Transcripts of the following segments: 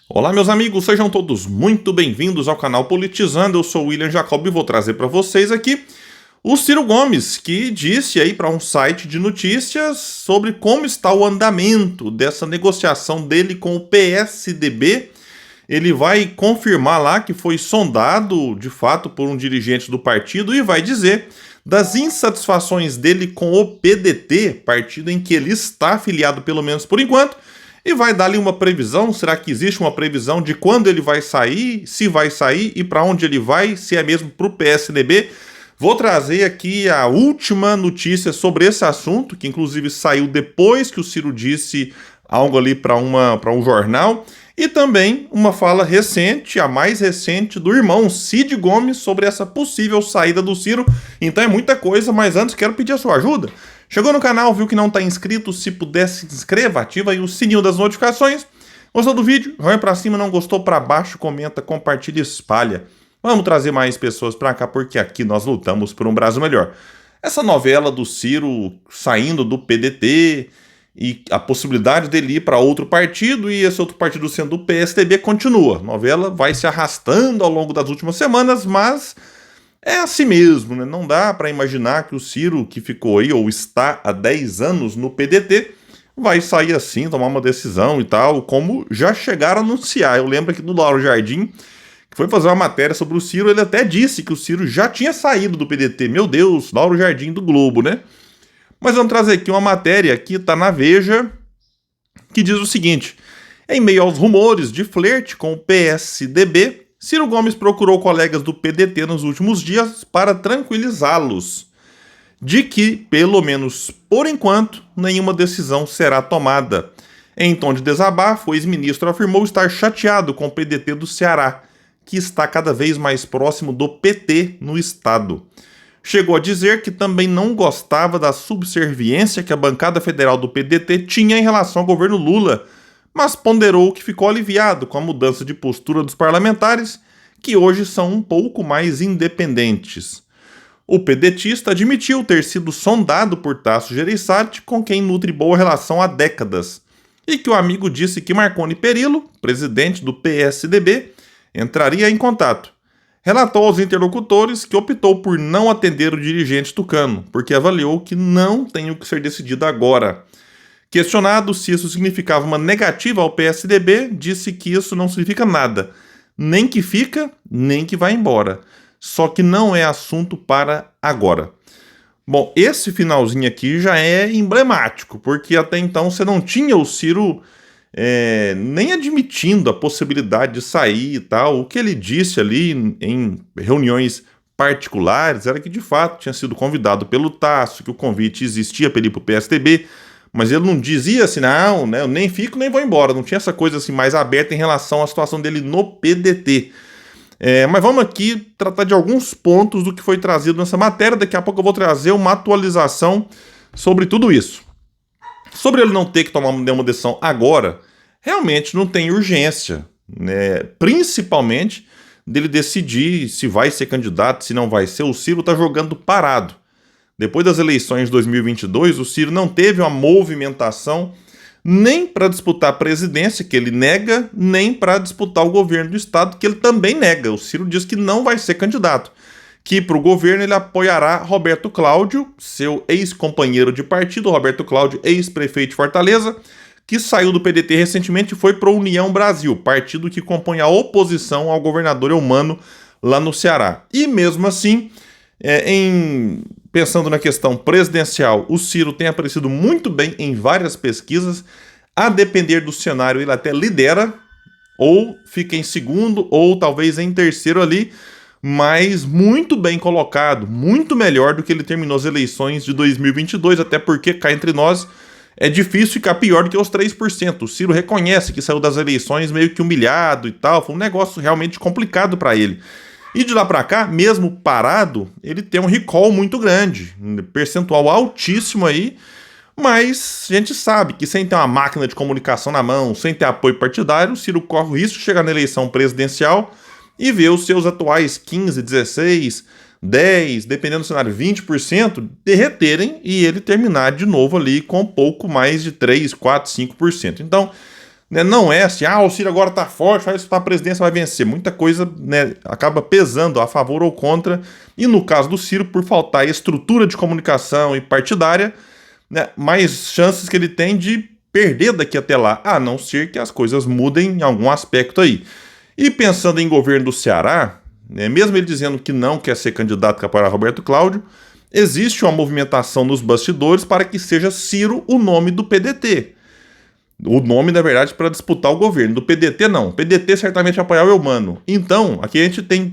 Olá, meus amigos, sejam todos muito bem-vindos ao canal Politizando. Eu sou o William Jacob e vou trazer para vocês aqui o Ciro Gomes, que disse aí para um site de notícias sobre como está o andamento dessa negociação dele com o PSDB. Ele vai confirmar lá que foi sondado, de fato, por um dirigente do partido e vai dizer das insatisfações dele com o PDT, partido em que ele está afiliado, pelo menos por enquanto, e vai dar ali uma previsão. Será que existe uma previsão de quando ele vai sair, se vai sair e para onde ele vai, se é mesmo para o PSDB? Vou trazer aqui a última notícia sobre esse assunto, que inclusive saiu depois que o Ciro disse algo ali para um jornal, e também uma fala recente, a mais recente, do irmão Cid Gomes sobre essa possível saída do Ciro. Então é muita coisa, mas antes quero pedir a sua ajuda. Chegou no canal, viu que não está inscrito? Se puder, se inscreva, ativa aí o sininho das notificações. Gostou do vídeo? Joinha pra cima, não gostou pra baixo, comenta, compartilha e espalha. Vamos trazer mais pessoas pra cá, porque aqui nós lutamos por um Brasil melhor. Essa novela do Ciro saindo do PDT e a possibilidade dele ir para outro partido e esse outro partido sendo o PSDB continua. A novela vai se arrastando ao longo das últimas semanas, mas é assim mesmo, né? Não dá para imaginar que o Ciro, que ficou aí ou está há 10 anos no PDT, vai sair assim, tomar uma decisão e tal, como já chegaram a anunciar. Eu lembro aqui do Lauro Jardim, que foi fazer uma matéria sobre o Ciro, ele até disse que o Ciro já tinha saído do PDT. Meu Deus, Lauro Jardim do Globo, né? Mas vamos trazer aqui uma matéria que está na Veja, que diz o seguinte: em meio aos rumores de flerte com o PSDB, Ciro Gomes procurou colegas do PDT nos últimos dias para tranquilizá-los de que, pelo menos por enquanto, nenhuma decisão será tomada. Em tom de desabafo, o ex-ministro afirmou estar chateado com o PDT do Ceará, que está cada vez mais próximo do PT no estado. Chegou a dizer que também não gostava da subserviência que a bancada federal do PDT tinha em relação ao governo Lula, mas ponderou que ficou aliviado com a mudança de postura dos parlamentares, que hoje são um pouco mais independentes. O pedetista admitiu ter sido sondado por Tasso Gereissati, com quem nutre boa relação há décadas, e que o amigo disse que Marconi Perillo, presidente do PSDB, entraria em contato. Relatou aos interlocutores que optou por não atender o dirigente tucano, porque avaliou que não tem o que ser decidido agora. Questionado se isso significava uma negativa ao PSDB, disse que isso não significa nada, nem que fica, nem que vai embora. Só que não é assunto para agora. Bom, esse finalzinho aqui já é emblemático, porque até então você não tinha o Ciro nem admitindo a possibilidade de sair e tal. O que ele disse ali em reuniões particulares era que de fato tinha sido convidado pelo Tasso, que o convite existia para ele ir para o PSDB, mas ele não dizia assim, não, né, eu nem fico nem vou embora. Não tinha essa coisa assim mais aberta em relação à situação dele no PDT. Mas vamos aqui tratar de alguns pontos do que foi trazido nessa matéria. Daqui a pouco eu vou trazer uma atualização sobre tudo isso. Sobre ele não ter que tomar nenhuma decisão agora, realmente não tem urgência, né? Principalmente dele decidir se vai ser candidato, se não vai ser. O Ciro está jogando parado. Depois das eleições de 2022, o Ciro não teve uma movimentação nem para disputar a presidência, que ele nega, nem para disputar o governo do estado, que ele também nega. O Ciro diz que não vai ser candidato, que para o governo ele apoiará Roberto Cláudio, seu ex-companheiro de partido. Roberto Cláudio, ex-prefeito de Fortaleza, que saiu do PDT recentemente e foi para a União Brasil, partido que compõe a oposição ao governador Eumano lá no Ceará. E mesmo assim, pensando na questão presidencial, o Ciro tem aparecido muito bem em várias pesquisas. A depender do cenário, ele até lidera, ou fica em segundo, ou talvez em terceiro ali, mas muito bem colocado, muito melhor do que ele terminou as eleições de 2022, até porque, cá entre nós, é difícil ficar pior do que os 3%. O Ciro reconhece que saiu das eleições meio que humilhado e tal, foi um negócio realmente complicado para ele. E de lá para cá, mesmo parado, ele tem um recall muito grande, um percentual altíssimo aí, mas a gente sabe que sem ter uma máquina de comunicação na mão, sem ter apoio partidário, o Ciro corre o risco de chegar na eleição presidencial e ver os seus atuais 15, 16, 10, dependendo do cenário, 20%, derreterem e ele terminar de novo ali com um pouco mais de 3, 4, 5%. Então, né, não é assim, o Ciro agora tá forte, vai disputar a presidência, vai vencer. Muita coisa, né, acaba pesando a favor ou contra. E no caso do Ciro, por faltar estrutura de comunicação e partidária, né, mais chances que ele tem de perder daqui até lá, a não ser que as coisas mudem em algum aspecto aí. E pensando em governo do Ceará, né, mesmo ele dizendo que não quer ser candidato a apoiar Roberto Cláudio, existe uma movimentação nos bastidores para que seja Ciro o nome do PDT. O nome, na verdade, para disputar o governo. Do PDT, não. O PDT certamente apoiar o Eumano. Então, aqui a gente tem,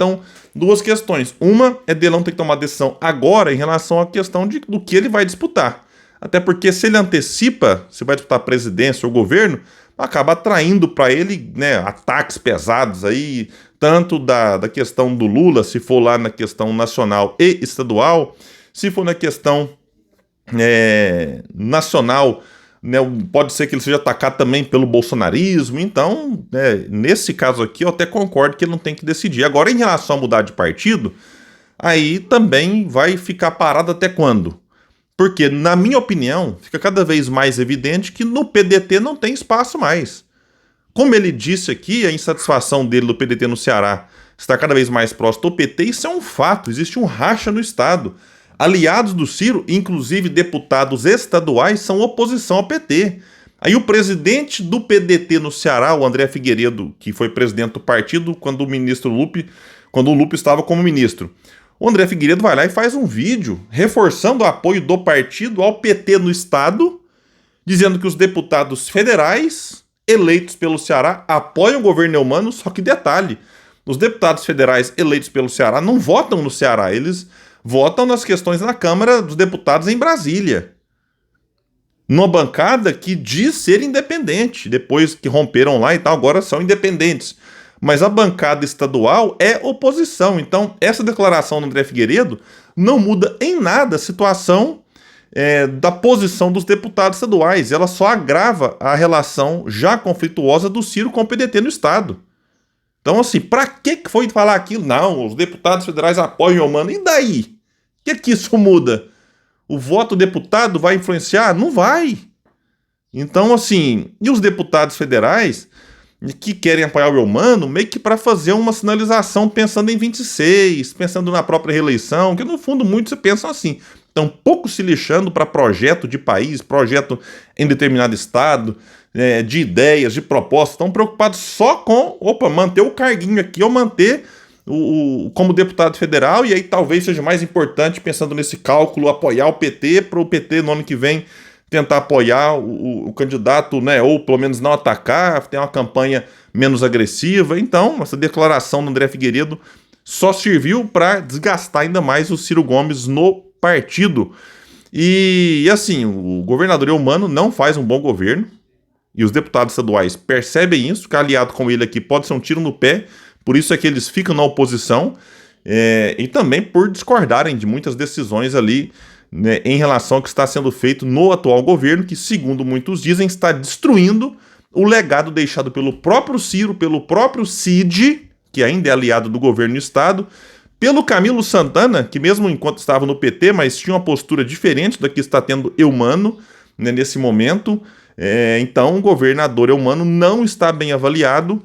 duas questões. Uma é Delão ter que tomar decisão agora em relação à questão do que ele vai disputar. Até porque se ele antecipa, se vai disputar a presidência ou governo, acaba atraindo para ele, né, ataques pesados aí, tanto da questão do Lula, se for lá na questão nacional e estadual, se for na questão nacional, né, pode ser que ele seja atacado também pelo bolsonarismo. Então, né, nesse caso aqui, eu até concordo que ele não tem que decidir. Agora, em relação a mudar de partido, aí também vai ficar parado até quando? Porque, na minha opinião, fica cada vez mais evidente que no PDT não tem espaço mais. Como ele disse aqui, a insatisfação dele do PDT no Ceará está cada vez mais próximo do PT, isso é um fato, existe um racha no Estado. Aliados do Ciro, inclusive deputados estaduais, são oposição ao PT. Aí o presidente do PDT no Ceará, o André Figueiredo, que foi presidente do partido quando o Lupe estava como ministro. O André Figueiredo vai lá e faz um vídeo reforçando o apoio do partido ao PT no Estado, dizendo que os deputados federais eleitos pelo Ceará apoiam o governo Eumano, só que detalhe, os deputados federais eleitos pelo Ceará não votam no Ceará, eles votam nas questões na Câmara dos Deputados em Brasília. Numa bancada que diz ser independente, depois que romperam lá e tal, agora são independentes. Mas a bancada estadual é oposição. Então, essa declaração do André Figueiredo não muda em nada a situação da posição dos deputados estaduais. Ela só agrava a relação já conflituosa do Ciro com o PDT no Estado. Então, assim, pra que foi falar aquilo? Não, os deputados federais apoiam o Eumano. E daí? O que isso muda? O voto do deputado vai influenciar? Não vai. Então, assim, e os deputados federais que querem apoiar o Eumano, meio que para fazer uma sinalização pensando em 26, pensando na própria reeleição, que no fundo muitos pensam assim, estão pouco se lixando para projeto de país, projeto em determinado estado, de ideias, de propostas, estão preocupados só com, manter o carguinho aqui ou manter como deputado federal, e aí talvez seja mais importante, pensando nesse cálculo, apoiar o PT, para o PT no ano que vem tentar apoiar o candidato, né, ou pelo menos não atacar, ter uma campanha menos agressiva. Então, essa declaração do André Figueiredo só serviu para desgastar ainda mais o Ciro Gomes no partido. E assim, o governador Eumano não faz um bom governo, e os deputados estaduais percebem isso, que aliado com ele aqui pode ser um tiro no pé, por isso é que eles ficam na oposição, e também por discordarem de muitas decisões ali, né, em relação ao que está sendo feito no atual governo, que, segundo muitos dizem, está destruindo o legado deixado pelo próprio Ciro, pelo próprio Cid, que ainda é aliado do governo do Estado, pelo Camilo Santana, que mesmo enquanto estava no PT, mas tinha uma postura diferente da que está tendo Eumano, né, nesse momento. Então o governador Eumano não está bem avaliado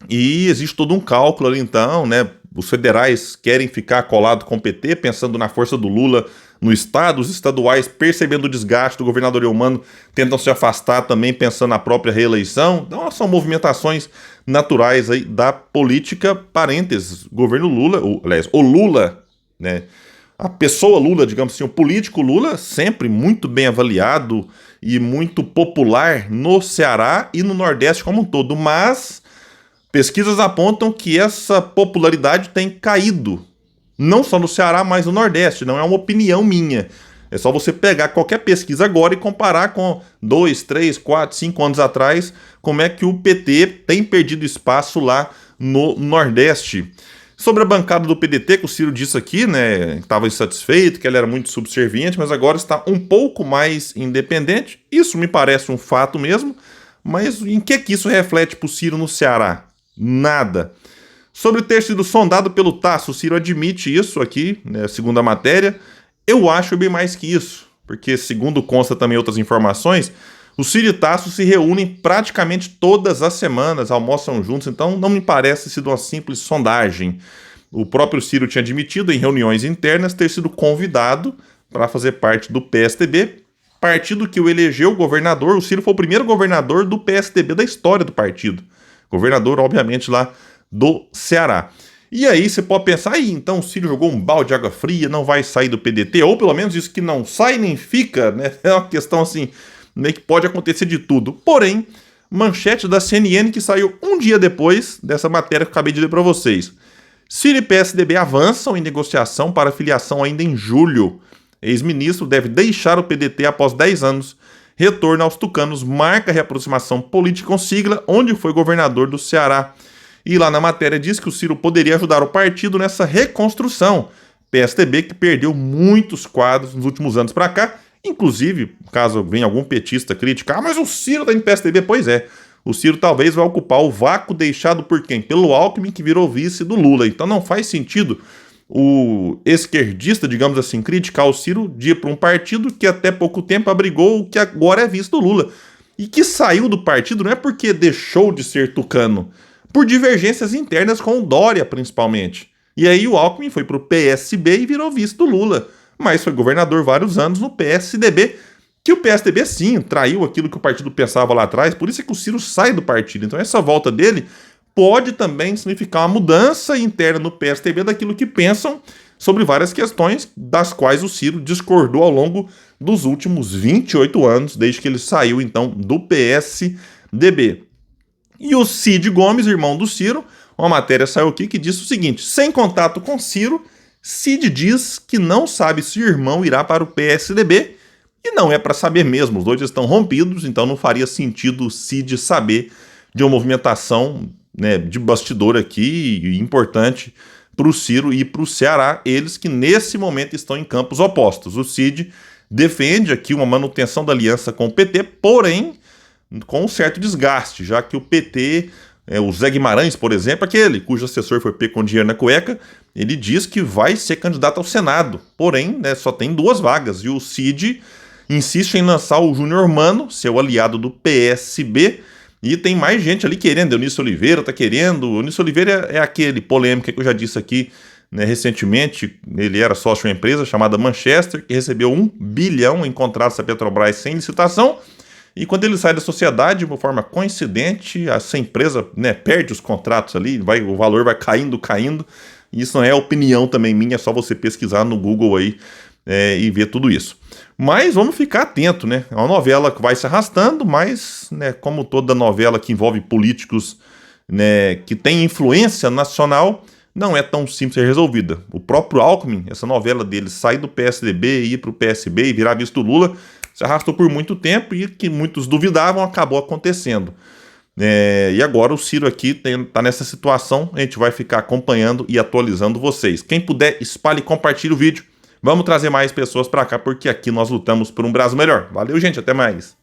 e existe todo um cálculo ali, então, né? Os federais querem ficar colados com o PT, pensando na força do Lula no Estado, os estaduais, percebendo o desgaste do governador Eumano, tentam se afastar também, pensando na própria reeleição. Então, são movimentações naturais aí da política. Parênteses, governo Lula, o Lula, né? A pessoa Lula, digamos assim, o político Lula, sempre muito bem avaliado e muito popular no Ceará e no Nordeste como um todo, mas pesquisas apontam que essa popularidade tem caído, não só no Ceará, mas no Nordeste. Não é uma opinião minha. É só você pegar qualquer pesquisa agora e comparar com 2, 3, 4, 5 anos atrás, como é que o PT tem perdido espaço lá no Nordeste. Sobre a bancada do PDT, que o Ciro disse aqui, né, que estava insatisfeito, que ele era muito subserviente, mas agora está um pouco mais independente. Isso me parece um fato mesmo, mas em que isso reflete para o Ciro no Ceará? Nada. Sobre ter sido sondado pelo Tasso, o Ciro admite isso aqui, né, segundo a matéria. Eu acho bem mais que isso, porque segundo consta também outras informações, O Ciro e Tasso se reúnem praticamente todas as semanas, almoçam juntos, então não me parece sido uma simples sondagem. O próprio Ciro tinha admitido em reuniões internas ter sido convidado para fazer parte do PSDB, partido que o elegeu governador. O Ciro foi o primeiro governador do PSDB da história do partido. Governador, obviamente, lá do Ceará. E aí você pode pensar, aí então o Ciro jogou um balde de água fria, não vai sair do PDT, ou pelo menos isso que não sai nem fica, né? É uma questão assim, meio que pode acontecer de tudo. Porém, manchete da CNN que saiu um dia depois dessa matéria que eu acabei de ler para vocês. Ciro e PSDB avançam em negociação para filiação ainda em julho. Ex-ministro deve deixar o PDT após 10 anos. Retorno aos tucanos marca reaproximação política com sigla, onde foi governador do Ceará. E lá na matéria diz que o Ciro poderia ajudar o partido nessa reconstrução. PSDB que perdeu muitos quadros nos últimos anos para cá. Inclusive, caso venha algum petista criticar, mas o Ciro tá em PSDB, pois é. O Ciro talvez vai ocupar o vácuo deixado por quem? Pelo Alckmin, que virou vice do Lula. Então não faz sentido o esquerdista, digamos assim, criticar o Ciro de ir para um partido que até pouco tempo abrigou o que agora é vice do Lula. E que saiu do partido não é porque deixou de ser tucano, por divergências internas com o Dória, principalmente. E aí o Alckmin foi para o PSB e virou vice do Lula. Mas foi governador vários anos no PSDB, que o PSDB, sim, traiu aquilo que o partido pensava lá atrás, por isso é que o Ciro sai do partido. Então essa volta dele pode também significar uma mudança interna no PSDB daquilo que pensam sobre várias questões das quais o Ciro discordou ao longo dos últimos 28 anos, desde que ele saiu, então, do PSDB. E o Cid Gomes, irmão do Ciro, uma matéria saiu aqui que diz o seguinte: sem contato com Ciro, Cid diz que não sabe se o irmão irá para o PSDB, e não é para saber mesmo, os dois estão rompidos, então não faria sentido o Cid saber de uma movimentação, né, de bastidor aqui, importante para o Ciro e para o Ceará, eles que nesse momento estão em campos opostos. O Cid defende aqui uma manutenção da aliança com o PT, porém com um certo desgaste, já que o PT, o Zé Guimarães, por exemplo, aquele cujo assessor foi pego com dinheiro na cueca, ele diz que vai ser candidato ao Senado, porém, né, só tem 2 vagas, e o Cid insiste em lançar o Júnior Mano, seu aliado do PSB, e tem mais gente ali querendo. Eunício Oliveira tá querendo. O Eunício Oliveira é aquele polêmico que eu já disse aqui, né, recentemente. Ele era sócio de uma empresa chamada Manchester, que recebeu 1 bilhão em contratos da Petrobras sem licitação, e quando ele sai da sociedade, de uma forma coincidente, essa empresa, né, perde os contratos ali, o valor vai caindo, e isso não é opinião também minha, é só você pesquisar no Google aí e ver tudo isso. Mas vamos ficar atento, né? É uma novela que vai se arrastando, mas, né, como toda novela que envolve políticos, né, que tem influência nacional, não é tão simples ser resolvida. O próprio Alckmin, essa novela dele, sair do PSDB, ir para o PSB e virar vice do Lula, se arrastou por muito tempo e que muitos duvidavam, acabou acontecendo. E agora o Ciro aqui está nessa situação, a gente vai ficar acompanhando e atualizando vocês. Quem puder, espalhe e compartilhe o vídeo. Vamos trazer mais pessoas para cá, porque aqui nós lutamos por um Brasil melhor. Valeu, gente, até mais.